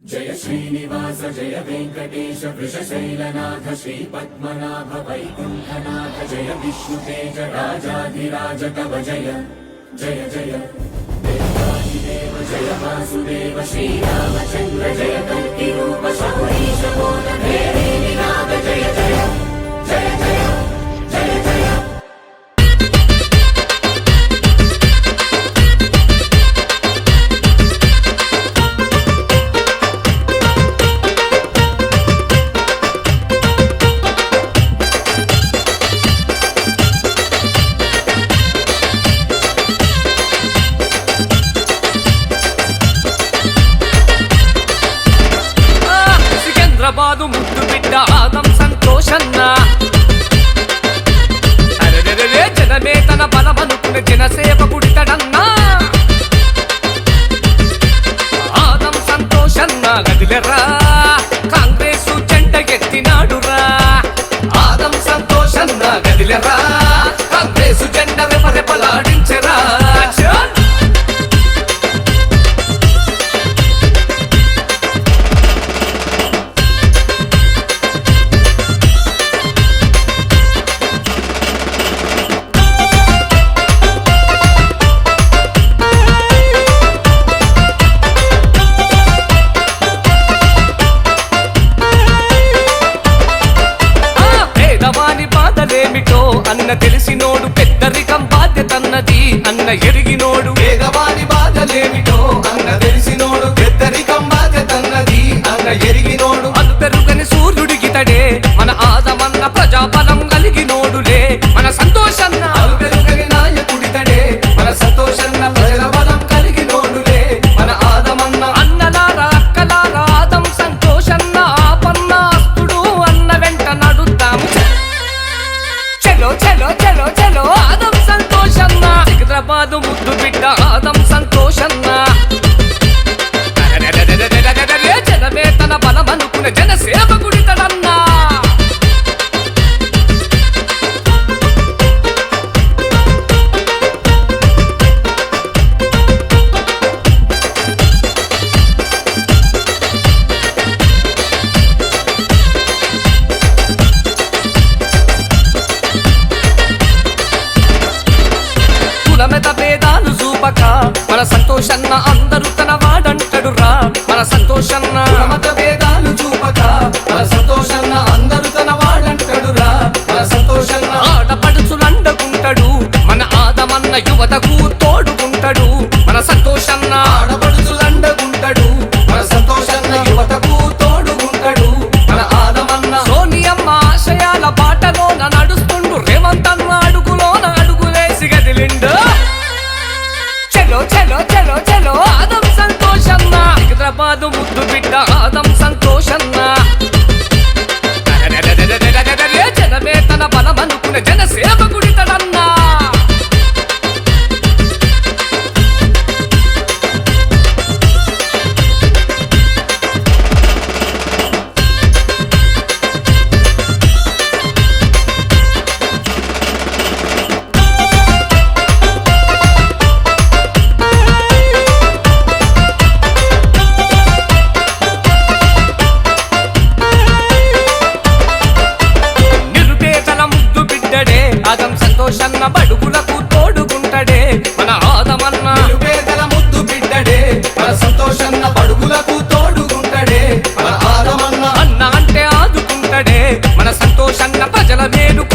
जय श्रीनिवास जय वेंकटेश वृषशैलनाथ श्रीपद्मनाभ वैकुंठनाथ जय विष्णुतेज राजाधिराज कव जय जय जय देवादिदेव जय वासुदेव श्रीरामचंद्र जय कल्कि रूप शौरीश बोध भेरी निनाद जय जय जय जय जय जय। హైదరాబాదు ముద్దు బిడ్డ ఆదం సంతోషన్న అరెరెరె జనమే తన బలమనుకునే జనసేవకుడితడన్నా ఆదం సంతోషన్న గదిలెర్రా కాంగ్రెస్ జెండ ఎత్తినాడురా ఆదం సంతోషన్న గదిలెర్రా కాంగ్రెస్ జెండ రెపరెపలాడించెరా అన్న తెలిసినోడు పెద్దరికం బాధ్యతన్నది అన్న ఎరిగినోడు పేదవాని బాధలేమిటో అన్న తెలిసినోడు పెద్దరికం బాధ్యతన్నది అన్న ఎరిగినోడు అను పెరుగని సూర్యుడికితడే మన ఆదమన్న ప్రజాబలం కలిగినోడులే మన సంతోషన్న అను పెరుగని నాయకుడితడే మన సంతోషన్న ప్రజల బలం కలిగినోడులే మన ఆదమన్న అన్నలారా అక్కలారా ఆదం సంతోషన్న ఆపన్నాస్తుడు అన్న వెంట నడుద్దాము చలో చలో చలో చలో ఆదం సంతోషన్న హైదరాబాదు ముద్దు బిడ్డ ఆదం సంతోషన్న జనమే తన బలమనుకునే జనసేవకుడితడన్నా కులమెత భేదాలు చూపక మన సంతోషన్న అందరూ తన వాడంటడురా మన సంతోషన్న కులమత భేదాలు చూపక మన సంతోషన్న అందరూ తన వాడంటడురా మన సంతోషన్న ఆడపడుచులండకుంటాడు మన ఆదమన్న యువతకు తోడుకుంటాడు మన సంతోషన్న ఆడపడుచులండకుంటాడు మన సంతోషన్న యువతకు తోడుకుంటాడు మన ఆదమన్న సోనియమ్మ ఆశయాల బాటలోన నడుస్తుండు రేవంత్ అన్న అడుగులోన అడుగులేసి గదిలిండు చలో చలో చలో చలో ఆదం సంతోషన్న హైదరాబాదు ముద్దు బిడ్డ ఆదం సంతోషన్న జనమే తన బలమనుకునే జనసేవకుడితడన్నా ఆదం సంతోషన్న బడుగులకు తోడుకుంటాడే మన ఆదమన్న పేదల ముద్దు బిడ్డడే మన సంతోషన్న బడుగులకు తోడుకుంటాడే మన ఆదమన్న అన్న అంటే ఆదుకుంటాడే మన సంతోషన్న ప్రజల మేలు